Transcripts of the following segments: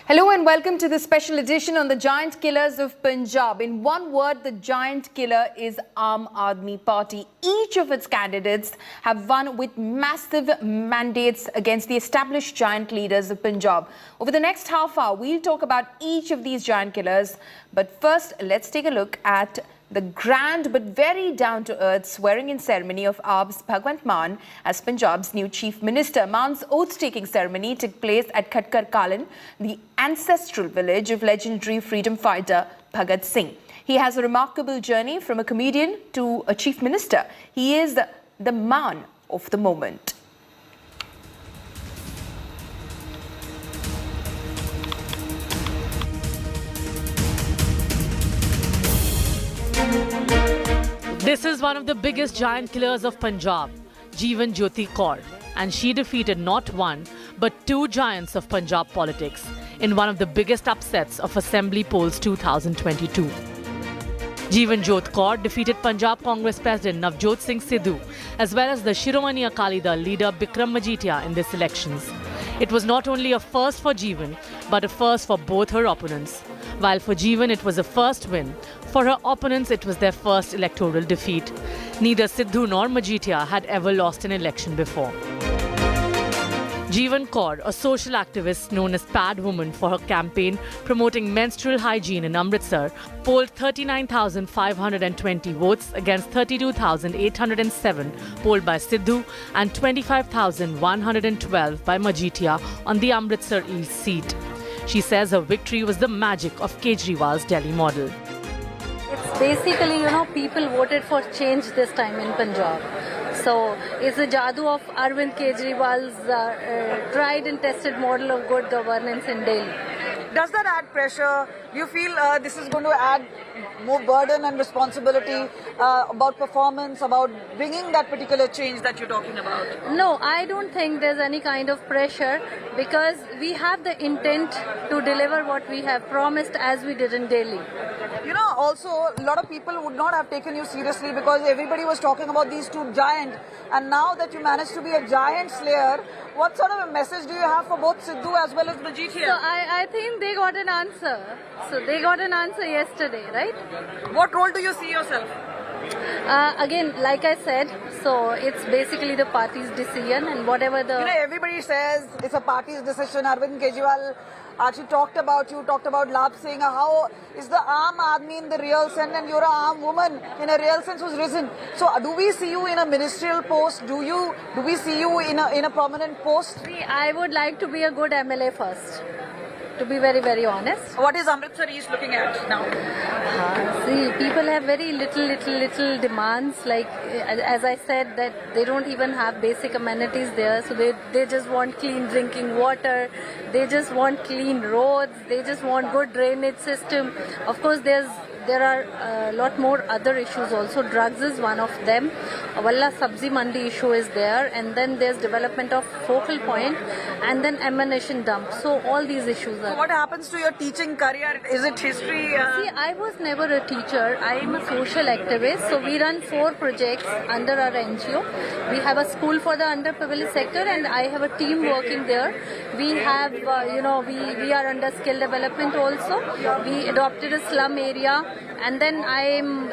Hello and welcome to this special edition on the Giant Killers of Punjab. In one word, the giant killer is Aam Aadmi Party. Each of its candidates have won with massive mandates against the established giant leaders of Punjab. Over the next half hour, we'll talk about each of these giant killers. But first, let's take a look at the grand but very down-to-earth swearing-in ceremony of AAP's Bhagwant Mann as Punjab's new Chief Minister. Mann's oath-taking ceremony took place at Khatkar Kalan, the ancestral village of legendary freedom fighter Bhagat Singh. He has a remarkable journey from a comedian to a Chief Minister. He is the man of the moment. This is one of the biggest giant killers of Punjab, Jeevan Jyot Kaur, and she defeated not one but two giants of Punjab politics in one of the biggest upsets of Assembly polls 2022. Jeevan Jyot Kaur defeated Punjab Congress President Navjot Singh Sidhu as well as the Shiromani Akali Dal leader Bikram Majithia in these elections. It was not only a first for Jeevan but a first for both her opponents. While for Jeevan it was a first win, for her opponents it was their first electoral defeat. Neither Sidhu nor Majithia had ever lost an election before. Jeevan Kaur, a social activist known as Pad Woman for her campaign promoting menstrual hygiene in Amritsar, polled 39,520 votes against 32,807 polled by Sidhu and 25,112 by Majithia on the Amritsar East seat. She says her victory was the magic of Kejriwal's Delhi model. It's basically, people voted for change this time in Punjab. So it's the jadoo of Arvind Kejriwal's tried and tested model of good governance in Delhi. Does that add pressure? Do you feel this is going to add more burden and responsibility about performance, about bringing that particular change that you're talking about? No, I don't think there's any kind of pressure because we have the intent to deliver what we have promised as we did in Delhi. Also a lot of people would not have taken you seriously because everybody was talking about these two giants, and now that you managed to be a giant slayer, what sort of a message do you have for both Sidhu as well as Majithia? So I think they got an answer. So they got an answer yesterday, right? What role do you see yourself? Again, like I said, so it's basically the party's decision and whatever the... everybody says it's a party's decision. Arvind Kejriwal actually talked about Lab Singh. How is the Aam Aadmi in the real sense and you're a Aam woman in a real sense who's risen? So do we see you in a ministerial post? Do we see you in a prominent post? See, I would like to be a good MLA first. To be very, very honest. What is Amritsar East looking at now? See, people have very little demands. Like, as I said, that they don't even have basic amenities there. So they just want clean drinking water. They just want clean roads. They just want good drainage system. Of course, there are a lot more other issues also. Drugs is one of them. Walla Sabzi Mandi issue is there. And then there's development of focal point and then ammunition dump. So all these issues are. So what happens to your teaching career? Is it history? See, I was never a teacher. I am a social activist. So we run 4 projects under our NGO. We have a school for the underprivileged sector and I have a team working there. We have, we are under skill development also. We adopted a slum area. And then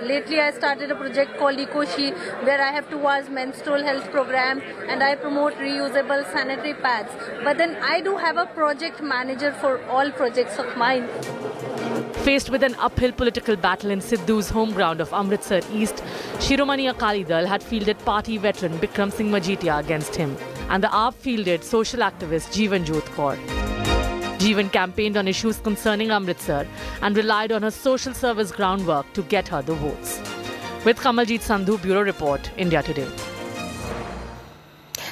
lately I started a project called Ecoshi where I have 2 hours menstrual health program and I promote reusable sanitary pads. But then I do have a project manager for all projects of mine. Faced with an uphill political battle in Sidhu's home ground of Amritsar East, Shiromani Akali Dal had fielded party veteran Bikram Singh Majithia against him, and the AAP fielded social activist Jeevan Jyot Kaur. Jeevan campaigned on issues concerning Amritsar and relied on her social service groundwork to get her the votes. With Kamaljit Sandhu, Bureau Report, India Today.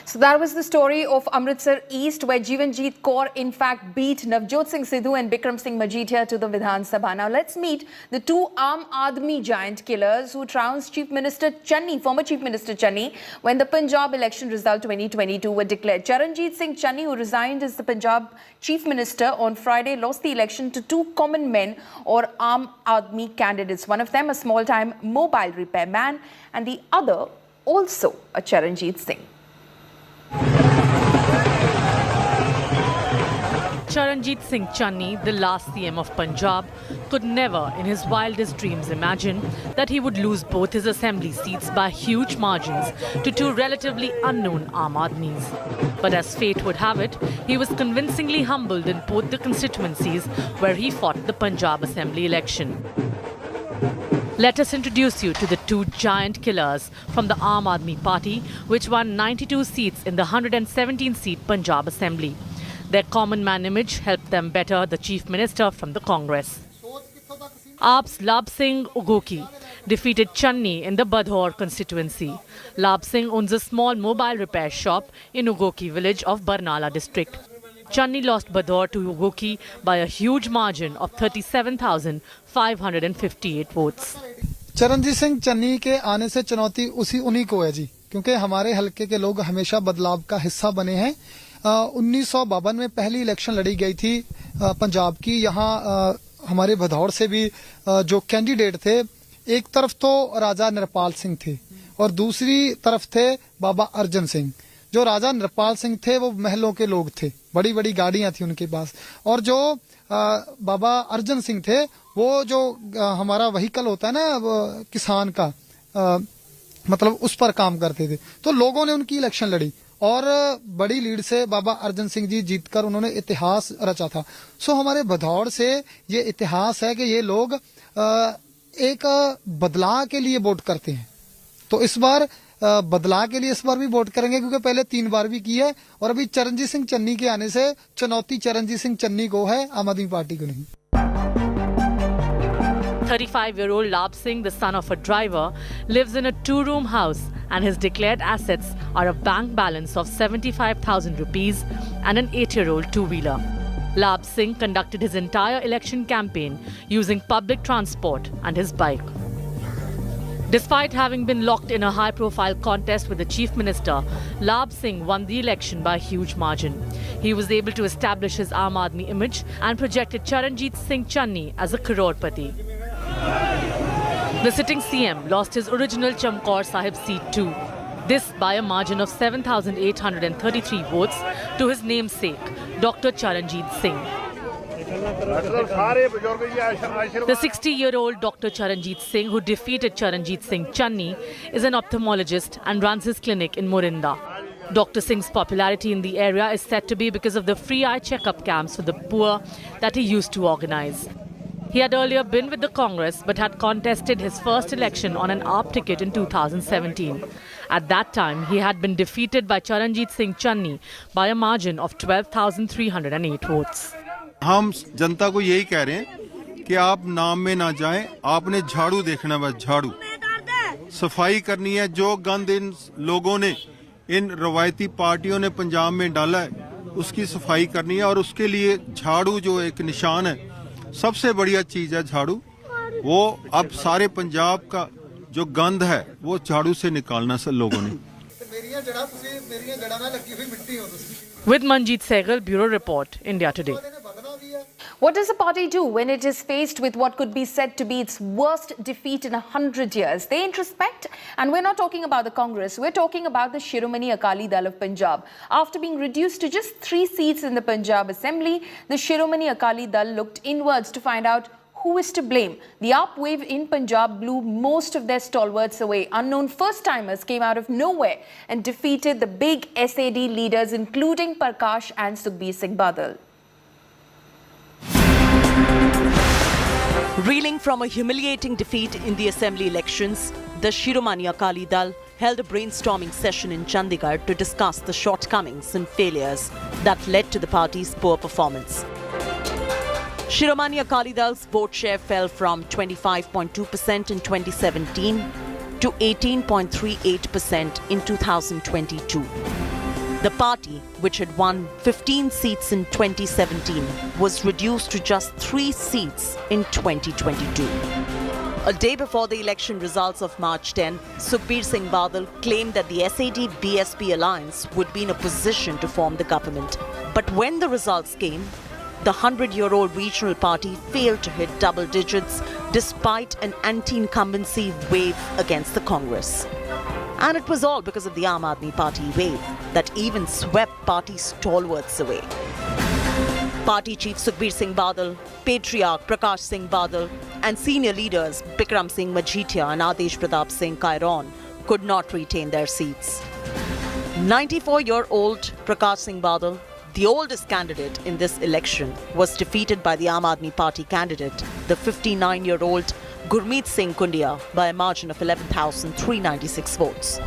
So that was the story of Amritsar East, where Jeevan Jyot Kaur in fact beat Navjot Singh Sidhu and Bikram Singh Majithia to the Vidhan Sabha. Now let's meet the two Aam Aadmi giant killers who trounced Chief Minister Channi, former Chief Minister Channi, when the Punjab election result 2022 were declared. Charanjit Singh Channi, who resigned as the Punjab Chief Minister on Friday, lost the election to 2 common men or Aam Aadmi candidates. One of them a small-time mobile repair man and the other also a Charanjit Singh. Charanjit Singh Channi, the last CM of Punjab, could never in his wildest dreams imagine that he would lose both his assembly seats by huge margins to two relatively unknown Aam Aadmis. But as fate would have it, he was convincingly humbled in both the constituencies where he fought the Punjab Assembly election. Let us introduce you to the two giant killers from the Aam Aadmi Party, which won 92 seats in the 117-seat Punjab Assembly. Their common man image helped them better the Chief Minister from the Congress. AAP's Lab Singh Ugoki defeated Channi in the Badhaur constituency. Lab Singh owns a small mobile repair shop in Ugoki village of Barnala district. Channi lost Badhaur to Ugoki by a huge margin of 37,558 votes. Charanjit Singh Channi के आने से चुनौती उन्हीं को है जी, क्योंकि हमारे हलके के लोग हमेशा बदलाव का हिस्सा बने हैं। 1952 में पहली इलेक्शन लड़ी गई थी पंजाब की। यहाँ हमारे भदौड़ से भी जो कैंडिडेट थे, एक तरफ तो राजा नरपाल सिंह थे और दूसरी तरफ थे बाबा अर्जन सिंह। जो राजा नरपाल सिंह थे वो महलों के लोग थे, बड़ी बड़ी गाड़ियां थी उनके पास, और जो बाबा अर्जन सिंह थे वो जो हमारा व्हीकल होता है ना किसान का, मतलब उस पर काम करते थे। तो लोगों ने उनकी इलेक्शन लड़ी और बड़ी लीड से बाबा अर्जन सिंह जी जीतकर उन्होंने इतिहास रचा था। सो हमारे भदौड़ से ये इतिहास है कि ये लोग एक बदलाव के लिए वोट करते हैं। तो इस बार बदलाव के लिए इस बार भी वोट करेंगे, क्योंकि पहले 3 बार भी की है और अभी चरणजीत सिंह चन्नी के आने से चुनौती चरणजीत सिंह चन्नी को है, आम आदमी पार्टी को नहीं। 35-year-old Lab Singh, the son of a driver, lives in a 2-room house and his declared assets are a bank balance of 75,000 rupees and an 8-year-old two-wheeler. Lab Singh conducted his entire election campaign using public transport and his bike. Despite having been locked in a high-profile contest with the Chief Minister, Lab Singh won the election by a huge margin. He was able to establish his Aam Aadmi image and projected Charanjit Singh Channi as a crorepati. The sitting CM lost his original Chamkaur Sahib seat too. This by a margin of 7,833 votes to his namesake, Dr. Charanjit Singh. The 60-year-old Dr. Charanjit Singh, who defeated Charanjit Singh Channi, is an ophthalmologist and runs his clinic in Morinda. Dr. Singh's popularity in the area is said to be because of the free eye checkup camps for the poor that he used to organize. He had earlier been with the Congress but had contested his first election on an AAP ticket in 2017. At that time, he had been defeated by Charanjit Singh Channi by a margin of 12,308 votes. हम जनता को यही कह रहे हैं कि आप नाम में ना जाएं, आपने झाड़ू देखना, बस झाड़ू सफाई करनी है। जो गंद इन लोगों ने, इन रवायती पार्टियों ने पंजाब में डाला है, उसकी सफाई करनी है। और उसके लिए झाड़ू जो एक निशान है, सबसे बढ़िया चीज है झाड़ू। वो अब सारे पंजाब का जो गंद है वो झाड़ू से निकालना सब लोगों ने। With Manjeet Sehgal, Bureau Report, India Today. What does the party do when it is faced with what could be said to be its worst defeat in 100 years? They introspect, and we're not talking about the Congress, we're talking about the Shiromani Akali Dal of Punjab. After being reduced to just 3 seats in the Punjab Assembly, the Shiromani Akali Dal looked inwards to find out who is to blame. The AAP wave in Punjab blew most of their stalwarts away. Unknown first-timers came out of nowhere and defeated the big SAD leaders, including Parkash and Singh Badal. Reeling from a humiliating defeat in the assembly elections, the Shiromani Akali Dal held a brainstorming session in Chandigarh to discuss the shortcomings and failures that led to the party's poor performance. Shiromani Akali Dal's vote share fell from 25.2% in 2017 to 18.38% in 2022. The party, which had won 15 seats in 2017, was reduced to just 3 seats in 2022. A day before the election results of March 10, Singh Badal claimed that the SAD-BSP alliance would be in a position to form the government. But when the results came, the 100-year-old regional party failed to hit double digits despite an anti-incumbency wave against the Congress. And it was all because of the Aam Aadmi Party wave that even swept party stalwarts away. Party chief Sukhbir Singh Badal, patriarch Parkash Singh Badal, and senior leaders Bikram Singh Majithia and Adesh Pratap Singh Kairon could not retain their seats. 94-year-old Parkash Singh Badal, the oldest candidate in this election, was defeated by the Aam Aadmi Party candidate, the 59-year-old Gurmeet Singh Kundia, by a margin of 11,396 votes.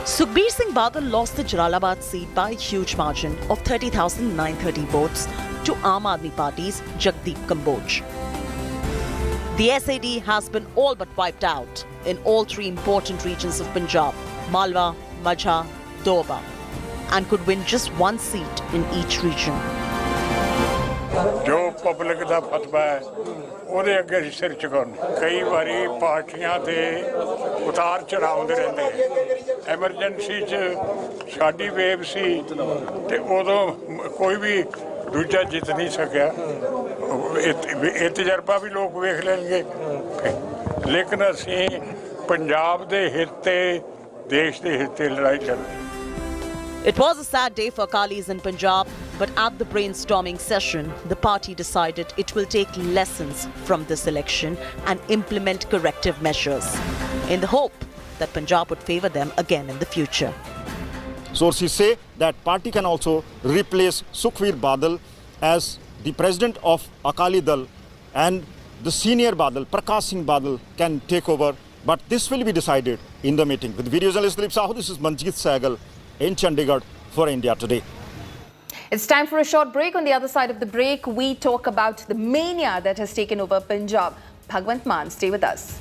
Sukhbir Singh Badal lost the Jalalabad seat by a huge margin of 30,930 votes to Aam Aadmi Party's Jagdeep Kamboj. The SAD has been all but wiped out in all three important regions of Punjab, Malwa, Majha, Doaba, and could win just one seat in each region. जो public का फतवा है ਉਹਦੇ ਅੱਗੇ ਸਿਰ ਝੁਕਾਉਣ ਕਈ ਵਾਰੀ ਪਾਰਟੀਆਂ ਦੇ ਉਤਾਰ ਚੜਾਉਂਦੇ ਰਹਿੰਦੇ ਐਮਰਜੈਂਸੀ 'ਚ ਸਾਡੀ ਵੇਵ ਸੀ ਤੇ ਉਦੋਂ ਕੋਈ ਵੀ ਦੂਜਾ ਜਿੱਤ ਨਹੀਂ ਸਕਿਆ ਇਹ ਤਜਰਬਾ ਵੀ ਲੋਕ ਵੇਖ ਲੈਣਗੇ ਲੇਕਿਨ ਅਸੀਂ ਪੰਜਾਬ ਦੇ ਹਿੱਤ ਤੇ ਦੇਸ਼ ਦੇ ਹਿੱਤ ਤੇ ਲੜਾਈ ਲੜਦੇ It was a sad day for Akalis in Punjab, but at the brainstorming session, the party decided it will take lessons from this election and implement corrective measures in the hope that Punjab would favour them again in the future. Sources say that party can also replace Sukhbir Badal as the president of Akali Dal, and the senior Badal, Parkash Singh Badal, can take over. But this will be decided in the meeting. With video journalist Dilip Sahu, this is Manjeet Sehgal in Chandigarh for India Today. It's time for a short break. On the other side of the break, we talk about the mania that has taken over Punjab. Bhagwant, Mann, stay with us.